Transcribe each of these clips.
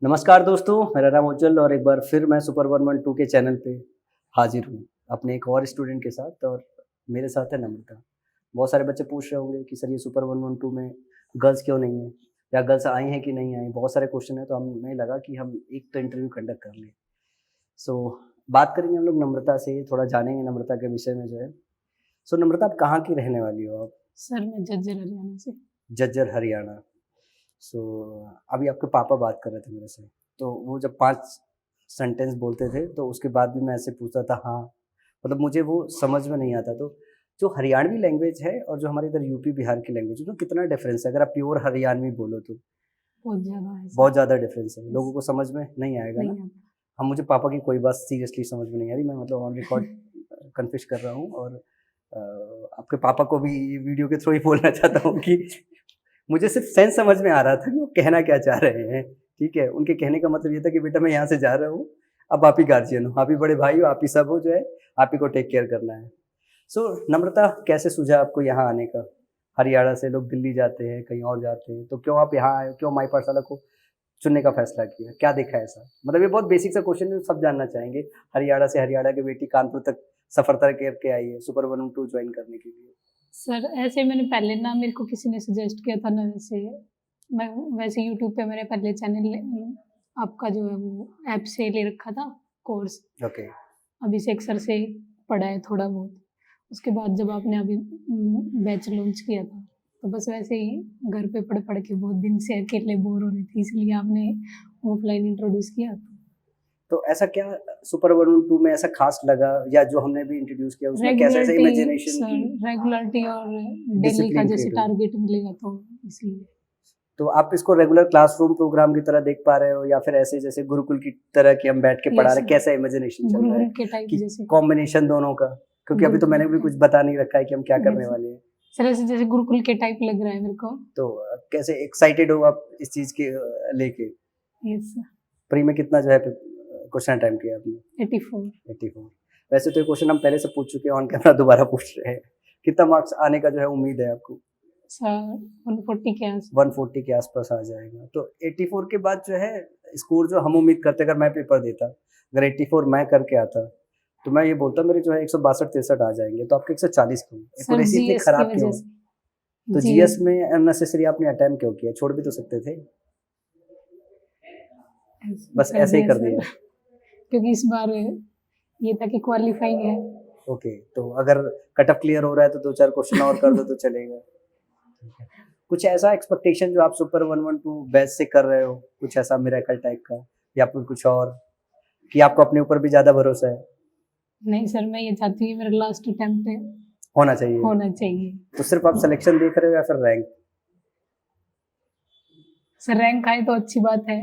नमस्कार दोस्तों, मेरा नाम उज्जवल और एक बार फिर मैं सुपर 112 के चैनल पे हाजिर हूँ, अपने एक और स्टूडेंट के साथ और मेरे साथ है नम्रता। बहुत सारे बच्चे पूछ रहे होंगे कि सर ये सुपर 112 में गर्ल्स क्यों नहीं है या गर्ल्स आई हैं कि नहीं आई? बहुत सारे क्वेश्चन हैं तो हमें लगा कि हम एक तो इंटरव्यू कंडक्ट कर लें। सो बात करेंगे हम लोग नम्रता से, थोड़ा जानेंगे नम्रता के विषय में जो है। सो नम्रता आप कहाँ की रहने वाली हो आप? सर मैं झज्जर हरियाणा से। झज्जर हरियाणा। सो अभी आपके पापा बात कर रहे थे मेरे से, तो वो जब 5 सेंटेंस बोलते थे तो उसके बाद भी मैं ऐसे पूछता था हाँ, मतलब मुझे वो समझ में नहीं आता। तो जो हरियाणवी लैंग्वेज है और जो हमारे इधर यूपी बिहार की लैंग्वेज है, तो कितना डिफरेंस है? अगर आप प्योर हरियाणवी बोलो तो बहुत ज़्यादा है सर। बहुत ज़्यादा डिफरेंस है, लोगों को समझ में नहीं आएगा नहीं ना। आता। हाँ, मुझे पापा की कोई बात सीरियसली समझ में नहीं आ रही, मैं मतलब ऑन रिकॉर्ड कन्फेस कर रहा हूँ और आपके पापा को भी वीडियो के थ्रू ही बोलना चाहता हूँ कि मुझे सिर्फ सेंस समझ में आ रहा था कि वो कहना क्या चाह रहे हैं, ठीक है? उनके कहने का मतलब ये था कि बेटा मैं यहाँ से जा रहा हूँ, अब आप ही गार्जियन हो, आप ही बड़े भाई हो, आप ही सब हो, जो है आप ही को टेक केयर करना है। सो नम्रता, कैसे सूझा आपको यहाँ आने का? हरियाणा से लोग दिल्ली जाते हैं, कहीं और जाते हैं, तो क्यों आप यहाँ आए? क्यों माई पाठशाला को चुनने का फैसला किया? क्या देखा ऐसा? मतलब ये बहुत बेसिक सा क्वेश्चन है, सब जानना चाहेंगे। हरियाणा से हरियाणा की बेटी कानपुर तक सफ़र तय करके आई है सुपर 112 ज्वाइन करने के लिए। सर ऐसे मैंने पहले ना मेरे को किसी ने सजेस्ट किया था ना वैसे मैं वैसे यूट्यूब पे मैंने पहले चैनल आपका जो है वो ऐप से ले रखा था कोर्स। ओके। अभिषेक सर से पढ़ा है थोड़ा बहुत। उसके बाद जब आपने अभी बैच लॉन्च किया था तो बस वैसे ही घर पे पढ़ के बहुत दिन से अकेले बोर हो रही थी, इसलिए आपने ऑफलाइन इंट्रोड्यूस किया। तो ऐसा क्या सुपर 112 में ऐसा खास लगा, या जो हमने भी इंट्रोड्यूस किया उसमें कैसा ऐसा रेगुलरिटी इमेजिनेशन सर, की रेगुलरिटी और डेली का डिसिप्लिन जैसे क्रिएट हुई? टारगेट मिलेगा तो इसलिए। तो आप इसको रेगुलर क्लासरूम प्रोग्राम की तरह देख पा रहे हो या फिर ऐसे जैसे गुरुकुल की तरह कि हम बैठ के पढ़ा यस रहे हैं, सर, कैसा इमेजिनेशन चल रहा है गुरुकुल के टाइप कि जैसे कॉम्बिनेशन दोनों का? क्योंकि अभी तो गुरुकुल मैंने के भी कुछ टाइप। बता नहीं रखा है कि हम क्या करने यस वाले हैं। सर, ऐसे जैसे गुरुकुल के टाइप लग रहा है मेरे को। तो कैसे एक्साइटेड हो आप इस चीज़ के लेके? Yes sir. प्री में कितना जो है क्वेश्चन टाइम किया आपने? 84 84। वैसे तो ये क्वेश्चन हम पहले से पूछ चुके हैं, ऑन कैमरा दोबारा पूछ रहे हैं। कितना मार्क्स आने का जो है उम्मीद है आपको? सर 140 के आस 140 के आसपास आ जाएगा। तो 84 के बाद जो है स्कोर जो हम उम्मीद करते, अगर मैं पेपर देता, अगर 84 मैं करके आता, तो मैं ये बोलता मेरे जो है 162-63 आ जाएंगे। तो आपके 140 क्यों? सर एक्यूरेसी इतनी जीएस की खराब वजह क्यों? से। तो जीएस जीएस में अननेसेसरी आपने अटेम्प्ट क्यों किया? छोड़ भी तो सकते थे। बस कर ऐसे ही दिया कर सर दिया। क्योंकि इस बार ये था कि क्वालिफाइंग है। ओके, तो अगर कट ऑफ क्लियर हो रहा है तो 2-4 क्वेश्चन और कर दो तो चलेगा। कुछ ऐसा एक्सपेक्टेशन जो आप सुपर 112 बैच से कर रहे हो, कुछ ऐसा मिरेकल टाइप का, या फिर कुछ और, कि आपको अपने ऊपर भी ज़्यादा भरोसा है? नहीं सर, मैं ये चाहती हूँ मेरा लास्ट अटेम्प्ट होना चाहिए। होना चाहिए। तो सिर्फ आप सिलेक्शन देख रहे हो या फिर रैंक? सर रैंक आए तो अच्छी बात है,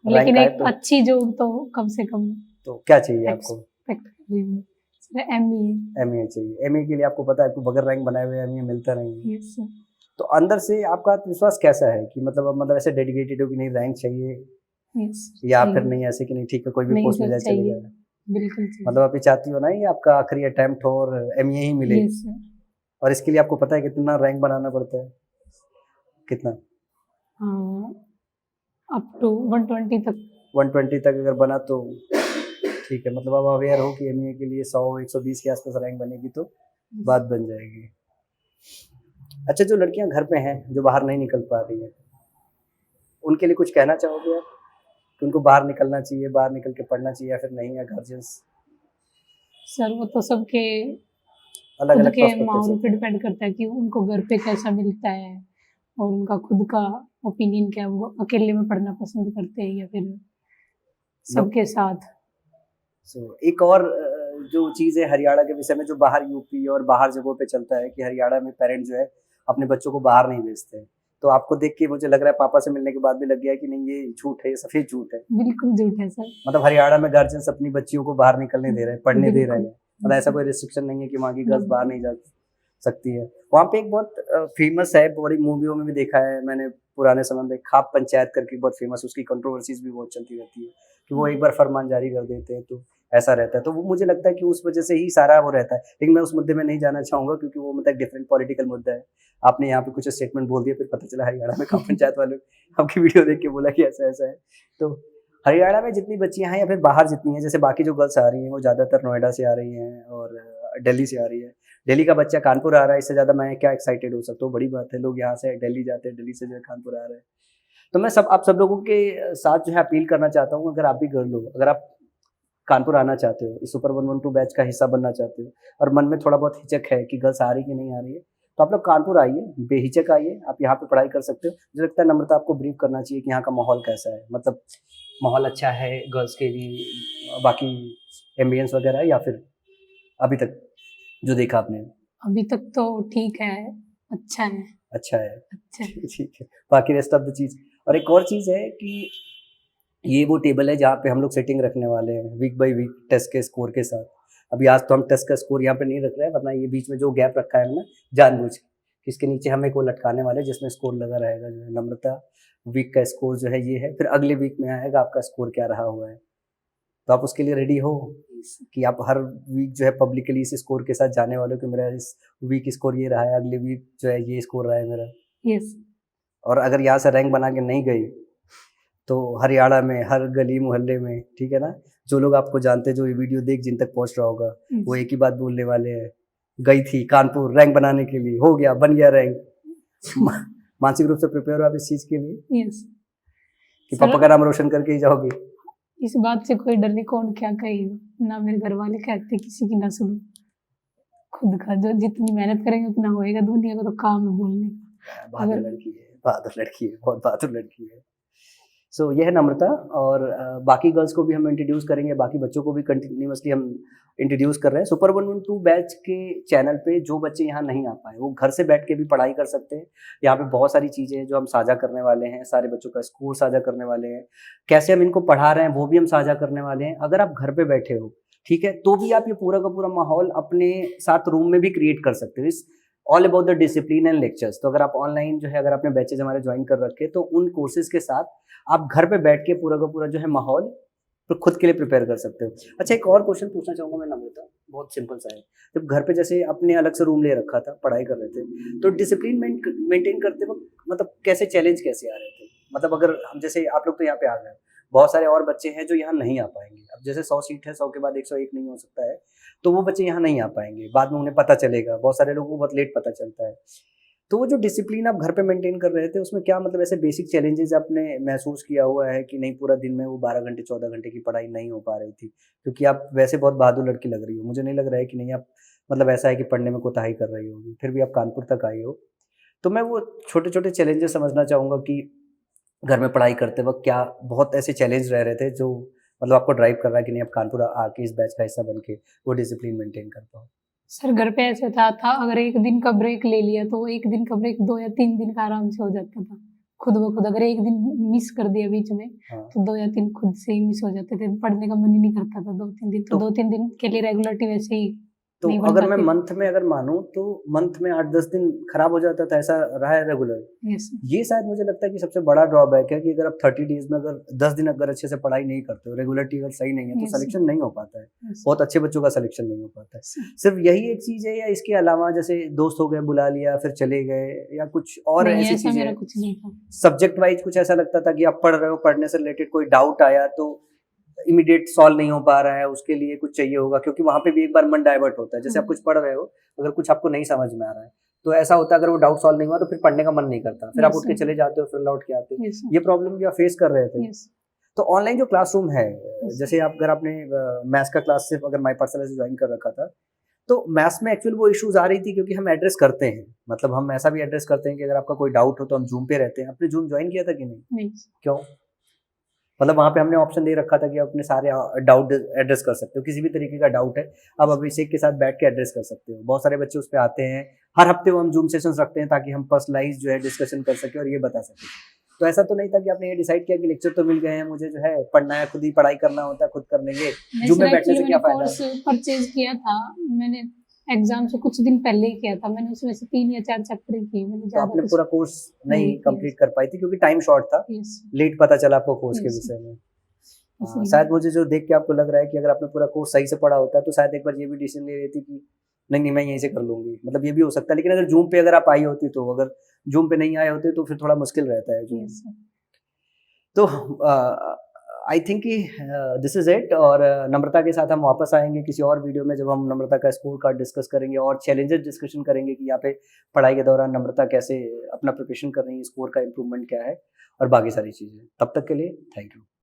लेकिन रैंक आए एक तो अच्छी जॉब तो कम से कम तो क्या चाहिए आपको? एक्सपेक्ट कर रही हूँ। Sir ME. एमए चाहिए। एमए के लिए आपको पता है आपको बगैर रैंक बनाए हुए एमए मिलता नहीं है। Yes sir. तो अंदर से आपका आत्मविश्वास कैसा है कि मतलब अब मतलब ऐसे डेडिकेटेड हो कि नहीं रैंक चाहिए, यस या फिर चाहिए। नहीं ऐसे कि नहीं ठीक है कोई भी नहीं पोस्ट मिल सर जाए चाहिए, चलेगा? बिल्कुल मतलब चाहिए। आप ये चाहती हो ना ये आपका आखिरी अटेम्प्ट हो और एमए ही मिले? Yes sir. और इसके लिए आपको पता है कितना रैंक बनाना पड़ता है? कितना? हाँ, अप टू 120 तक। 120 तक अगर बना तो ठीक है, मतलब आप अवेयर हो कि एमए के लिए 100-120 के आसपास रैंक बनेगी तो बात बन जाएगी। अच्छा, जो लड़कियां घर पे हैं जो बाहर नहीं निकल पा रही हैं, उनके लिए कुछ कहना चाहोगे आप कि उनको बाहर निकलना चाहिए, बाहर निकल के पढ़ना चाहिए या फिर नहीं, या गार्जियंस सर वो तो सबके अलग खुद अलग के पर्सपेक्टिव माहौल होते पे हैं? डिपेंड करता है कि उनको घर पे कैसा मिलता है और उनका खुद का ओपिनियन क्या है, वो अकेले में पढ़ना पसंद करते हैं या फिर लोग सबके साथ। एक और जो चीज़ है हरियाणा के विषय में, जो बाहर यूपी और बाहर जगहों पे चलता है कि हरियाणा में पेरेंट जो है अपने बच्चों को बाहर नहीं भेजते हैं। तो आपको देख के मुझे लग रहा है पापा से मिलने के बाद भी लग गया कि नहीं ये झूठ है, ये सफेद झूठ है। बिल्कुल झूठ है सर। मतलब हरियाणा में गार्जियंस अपनी बच्चियों को बाहर निकलने दे रहे हैं, पढ़ने दे रहे बिल्कुल। हैं। मतलब ऐसा कोई रिस्ट्रिक्शन नहीं है कि वहाँ की गर्ल्स बाहर नहीं। नहीं जा सकती है। वहाँ पे एक बहुत फेमस है, बड़ी मूवियों में भी देखा है मैंने पुराने समय में, खाप पंचायत करके बहुत फेमस, उसकी कंट्रोवर्सीज भी बहुत चलती रहती है कि वो एक बार फरमान जारी कर देते हैं तो ऐसा रहता है, तो वो मुझे लगता है कि उस वजह से ही सारा वो रहता है। लेकिन मैं उस मुद्दे में नहीं जाना चाहूंगा क्योंकि वो मतलब डिफरेंट पॉलिटिकल मुद्दा है। आपने यहाँ पे कुछ स्टेटमेंट बोल दिया, फिर पता चला हरियाणा में ग्राम पंचायत वालों आपकी वीडियो देख के बोला कि ऐसा ऐसा है। तो हरियाणा में जितनी बच्चियां हैं या फिर बाहर जितनी हैं, जैसे बाकी जो गर्ल्स आ रही हैं वो ज़्यादातर नोएडा से आ रही हैं और दिल्ली से आ रही है। दिल्ली का बच्चा कानपुर आ रहा है, इससे ज़्यादा मैं क्या एक्साइटेड हो सकता हूँ। बड़ी बात है, लोग यहाँ से दिल्ली जाते हैं, दिल्ली से जो है कानपुर आ रहे हैं। तो मैं आप सब लोगों के साथ जो है अपील करना चाहता हूँ, अगर आप भी गर्ल हो, अगर आप कानपुर आना चाहते हो, इस सुपर 112 बैच का हिस्सा बनना चाहते हो और मन में थोड़ा बहुत हिचक है कि गर्ल्स आ रही कि नहीं आ रही है, तो आप लोग कानपुर आइए, बेहिचक आइए, आप यहाँ पे पढ़ाई कर सकते हो। मुझे लगता है नम्रता आपको ब्रीफ करना चाहिए कि यहाँ का माहौल कैसा है, मतलब माहौल अच्छा है गर्ल्स के लिए, बाकी एम्बियंस वगैरह, या फिर अभी तक जो देखा आपने? अभी तक तो ठीक है, अच्छा है। अच्छा है, अच्छा है। ठीक है। बाकी रेस्ट ऑफ द चीज़, और एक और चीज़ है कि ये वो टेबल है जहाँ पे हम लोग सेटिंग रखने वाले हैं वीक बाय वीक टेस्ट के स्कोर के साथ। अभी आज तो हम टेस्ट का स्कोर यहाँ पे नहीं रख रहे हैं, वरना ये बीच में जो गैप रखा है हमने जानबूझ के, इसके नीचे हम एक वो लटकाने वाले जिसमें स्कोर लगा रहेगा, जो है नम्रता वीक का स्कोर जो है ये है, फिर अगले वीक में आएगा आपका स्कोर क्या रहा हुआ है। तो आप उसके लिए रेडी हो कि आप हर वीक जो है पब्लिकली इस स्कोर के साथ जाने वाले हो कि मेरा इस वीक स्कोर ये रहा है, अगले वीक जो है ये स्कोर रहा है मेरा। यस। और अगर यहाँ से रैंक बना के नहीं गई तो हरियाणा में हर गली मोहल्ले में, ठीक है ना, जो लोग आपको जानते हैं, जो ये वीडियो देख जिन तक पहुंच रहा होगा, वो एक ही बात बोलने वाले हैं, गई थी कानपुर रैंक बनाने के लिए, हो गया, बन गया रैंक। मानसिक रूप से प्रिपेयर हो आप इस चीज के लिए? यस। कि पापा का नाम रोशन करके ही जाओगे? इस बात से कोई डर नहीं, कौन क्या कहेगा, ना मेरे घर वाले कहते किसी की ना सुनो, खुद का जो जितनी मेहनत करेंगे उतना होएगा। दुनिया का तो काम है बोलने का। बहादुर लड़की है, बहादुर लड़की है, बहुत बहादुर लड़की है। सो यह है नम्रता, और बाकी गर्ल्स को भी हम इंट्रोड्यूस करेंगे, बाकी बच्चों को भी कंटिन्यूसली हम इंट्रोड्यूस कर रहे हैं। सुपर 112 बैच के चैनल पे जो बच्चे यहाँ नहीं आ पाए वो घर से बैठ के भी पढ़ाई कर सकते हैं। यहाँ पे बहुत सारी चीज़ें हैं जो हम साझा करने वाले हैं, सारे बच्चों का स्कोर साझा करने वाले हैं, कैसे हम इनको पढ़ा रहे हैं वो भी हम साझा करने वाले हैं। अगर आप घर पे बैठे हो, ठीक है, तो भी आप ये पूरा का पूरा माहौल अपने साथ रूम में भी क्रिएट कर सकते हो। इस all about the discipline and lectures. तो अगर आप ऑनलाइन जो है, अगर आपने बैचेज हमारे ज्वाइन कर रखे, तो उन कोर्सेज के साथ आप घर पे बैठ के पूरा का पूरा जो है माहौल तो खुद के लिए प्रिपेयर कर सकते हो। अच्छा, एक और क्वेश्चन पूछना चाहूँगा मैं नम्रता, बहुत सिंपल सा है। जब घर पे जैसे अपने अलग से रूम ले रखा था, पढ़ाई कर रहे थे, तो डिसिप्लिन मेंटेन करते वक्त मतलब कैसे चैलेंज कैसे आ रहे थे? मतलब अगर हम जैसे आप लोग तो यहाँ पे आ गए, बहुत सारे और बच्चे हैं जो यहाँ नहीं आ पाएंगे। अब जैसे 100 सीट है, 100 के बाद 101 नहीं हो सकता है, तो वो बच्चे यहाँ नहीं आ पाएंगे, बाद में उन्हें पता चलेगा। बहुत सारे लोगों को बहुत लेट पता चलता है। तो वो जो डिसिप्लिन आप घर पे मेंटेन कर रहे थे, उसमें क्या मतलब ऐसे बेसिक चैलेंजेस आपने महसूस किया हुआ है कि नहीं पूरा दिन में वो 12 घंटे 14 घंटे की पढ़ाई नहीं हो पा रही थी? क्योंकि आप वैसे बहुत बहादुर लड़की लग रही हो, मुझे नहीं लग रहा है कि नहीं आप मतलब ऐसा है कि पढ़ने में कोताही कर रही होगी, फिर भी आप कानपुर तक आई हो। तो मैं वो छोटे छोटे चैलेंजेस समझना चाहूँगा कि घर में पढ़ाई करते वक्त क्या बहुत ऐसे चैलेंज रह रहे थे जो मतलब आपको ड्राइव कर रहा है कि नहीं आप कानपुर आके इस बैच का हिस्सा बन के वो डिसिप्लिन मेंटेन कर पाओ? सर घर पे ऐसे था अगर एक दिन का ब्रेक ले लिया तो एक दिन का ब्रेक 2 या 3 दिन का आराम से हो जाता था खुद ब खुद। अगर एक दिन मिस कर दिया बीच में, हाँ। तो 2 या 3 खुद से ही मिस हो जाते थे, पढ़ने का मन ही नहीं करता था 2-3 दिन। तो 2-3 दिन के लिए रेगुलरिटी वैसे ही तो नहीं बन अगर मैं पाती। मंथ में अगर मानूं तो मंथ में 8-10 दिन खराब हो जाता था, ऐसा रहा है रेगुलर? यस। ये शायद मुझे लगता है कि सबसे बड़ा ड्रॉबैक है कि अगर आप 30 डेज में अगर 10 दिन अगर अच्छे से पढ़ाई नहीं करते हो, रेगुलरिटी अगर सही नहीं है, तो Yes. सिलेक्शन नहीं हो पाता है। Yes. बहुत अच्छे बच्चों का सिलेक्शन नहीं हो पाता है। सिर्फ यही एक चीज है या इसके अलावा जैसे दोस्त हो गए, बुला लिया फिर चले गए, या कुछ और नहीं, ऐसी ऐसा चीजें? मेरा कुछ नहीं था। सब्जेक्ट वाइज कुछ ऐसा लगता था कि आप पढ़ रहे हो, पढ़ने से रिलेटेड कोई डाउट आया तो इमीडिएट सॉल्व नहीं हो पा रहा है, उसके लिए कुछ चाहिए होगा, क्योंकि वहां पे भी एक बार मन डाइवर्ट होता है। जैसे आप कुछ पढ़ रहे हो, अगर कुछ आपको नहीं समझ में आ रहा है तो ऐसा होता है, अगर वो डाउट सॉल्व नहीं हुआ तो फिर पढ़ने का मन नहीं करता, फिर आप उठ के चले जाते हो, फिर लौट के आते हो। Yes, sir. ये प्रॉब्लम भी आप फेस कर रहे थे? Yes. तो ऑनलाइन जो क्लासरूम है, Yes. जैसे आप अगर आपने मैथ्स का क्लास सिर्फ अगर माई पर्सनल से ज्वाइन कर रखा था, तो मैथ्स में एक्चुअल वो इश्यूज आ रही थी क्योंकि हम एड्रेस करते हैं, मतलब हम ऐसा भी एड्रेस करते हैं कि अगर आपका कोई डाउट हो तो हम जूम पे रहते हैं। आपने जूम ज्वाइन किया था कि नहीं? नहीं। क्यों? मतलब वहाँ पे हमने ऑप्शन दे रखा था कि आप अपने सारे डाउट एड्रेस कर सकते हो, किसी भी तरीके का डाउट है आप अभिषेक के साथ बैठ के एड्रेस कर सकते हो। बहुत सारे बच्चे उस पर आते हैं, हर हफ्ते वो हम जूम सेशंस रखते हैं ताकि हम पर्सनलाइज जो है डिस्कशन कर सके और ये बता सके। तो ऐसा तो नहीं था कि आपने ये डिसाइड किया कि लेक्चर तो मिल गए हैं, मुझे जो है पढ़ना है, खुद ही पढ़ाई करना होता है, खुद कर लेंगे, जूम में बैठने से क्या फायदा? कोर्स परचेज किया था मैंने एग्जाम से कुछ दिन पहले ही किया था मैंने, उसमें से 3 या 4 चैप्टर ही किए मैंने। तो आपने पूरा कोर्स नहीं नहीं कंप्लीट कर पाई थी क्योंकि टाइम शॉर्ट था, Yes. लेट पता चला आपको कोर्स के Yes. विषय में। इसलिए शायद मुझे जो देख के आपको लग रहा है कि अगर आपने पूरा कोर्स सही से पढ़ा होता तो शायद एक बार ये भी डिसीजन ले लेती कि नहीं नहीं मैं यहीं से कर लूंगी, मतलब ये भी हो सकता है। लेकिन अगर जूम पे अगर आप आई होती तो, अगर जूम पे नहीं आए होते तो फिर थोड़ा मुश्किल रहता है जूम। Yes sir. तो आई थिंक कि दिस इज़ इट। और नम्रता के साथ हम वापस आएंगे किसी और वीडियो में, जब हम नम्रता का स्कोर कार्ड डिस्कस करेंगे और चैलेंजेस डिस्कशन करेंगे कि यहाँ पे पढ़ाई के दौरान नम्रता कैसे अपना प्रिपरेशन कर रही है, स्कोर का इम्प्रूवमेंट क्या है और बाकी सारी चीज़ें। तब तक के लिए थैंक यू।